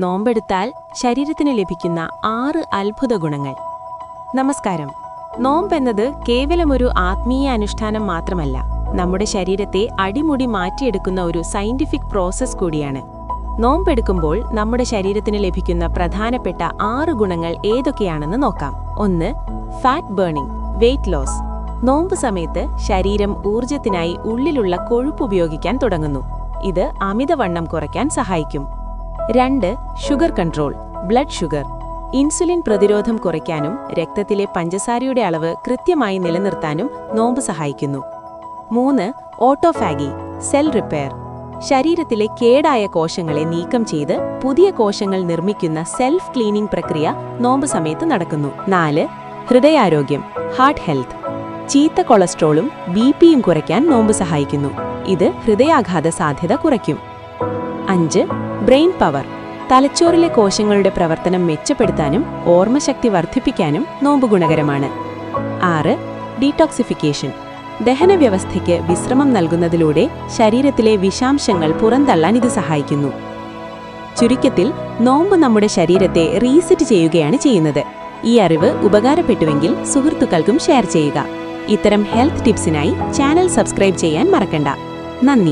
നോമ്പെടുത്താൽ ശരീരത്തിന് ലഭിക്കുന്ന 6 അത്ഭുത ഗുണങ്ങൾ. നമസ്കാരം. നോമ്പെന്നത് കേവലമൊരു ആത്മീയ അനുഷ്ഠാനം മാത്രമല്ല, നമ്മുടെ ശരീരത്തെ അടിമുടി മാറ്റിയെടുക്കുന്ന ഒരു സയന്റിഫിക് പ്രോസസ് കൂടിയാണ്. നോമ്പെടുക്കുമ്പോൾ നമ്മുടെ ശരീരത്തിന് ലഭിക്കുന്ന പ്രധാനപ്പെട്ട 6 ഗുണങ്ങൾ ഏതൊക്കെയാണെന്ന് നോക്കാം. 1. Fat burning, weight loss. നോമ്പ് സമയത്ത് ശരീരം ഊർജത്തിനായി ഉള്ളിലുള്ള കൊഴുപ്പ് ഉപയോഗിക്കാൻ തുടങ്ങുന്നു. ഇത് അമിതവണ്ണം കുറയ്ക്കാൻ സഹായിക്കും. 2. Sugar control, blood sugar. Insulin പ്രതിരോധം കുറയ്ക്കാനും രക്തത്തിലെ പഞ്ചസാരയുടെ അളവ് കൃത്യമായി നിലനിർത്താനും നോമ്പ് സഹായിക്കുന്നു. 3. Autophagy, cell repair. ശരീരത്തിലെ കേടായ കോശങ്ങളെ നീക്കം ചെയ്ത് പുതിയ കോശങ്ങൾ നിർമ്മിക്കുന്ന സെൽഫ് ക്ലീനിംഗ് പ്രക്രിയ നോമ്പ് സമയത്ത് നടക്കുന്നു. 4. ഹൃദയാരോഗ്യം, ഹാർട്ട് ഹെൽത്ത്. ചീത്ത കൊളസ്ട്രോളും ബിപിയും കുറയ്ക്കാൻ നോമ്പ് സഹായിക്കുന്നു. ഇത് ഹൃദയാഘാത സാധ്യത കുറയ്ക്കും. 5. Brain power. തലച്ചോറിലെ കോശങ്ങളുടെ പ്രവർത്തനം മെച്ചപ്പെടുത്താനും ഓർമ്മശക്തി വർദ്ധിപ്പിക്കാനും നോമ്പ് ഗുണകരമാണ്. 6. ഡീടോക്സിഫിക്കേഷൻ. ദഹനവ്യവസ്ഥയ്ക്ക് വിശ്രമം നൽകുന്നതിലൂടെ ശരീരത്തിലെ വിഷാംശങ്ങൾ പുറന്തള്ളാൻ ഇത് സഹായിക്കുന്നു. ചുരുക്കത്തിൽ, നോമ്പ് നമ്മുടെ ശരീരത്തെ റീസെറ്റ് ചെയ്യുകയാണ് ചെയ്യുന്നത്. ഈ അറിവ് ഉപകാരപ്പെട്ടുവെങ്കിൽ സുഹൃത്തുക്കൾക്കും ഷെയർ ചെയ്യുക. ഇത്തരം ഹെൽത്ത് ടിപ്സിനായി ചാനൽ സബ്സ്ക്രൈബ് ചെയ്യാൻ മറക്കണ്ട. നന്ദി.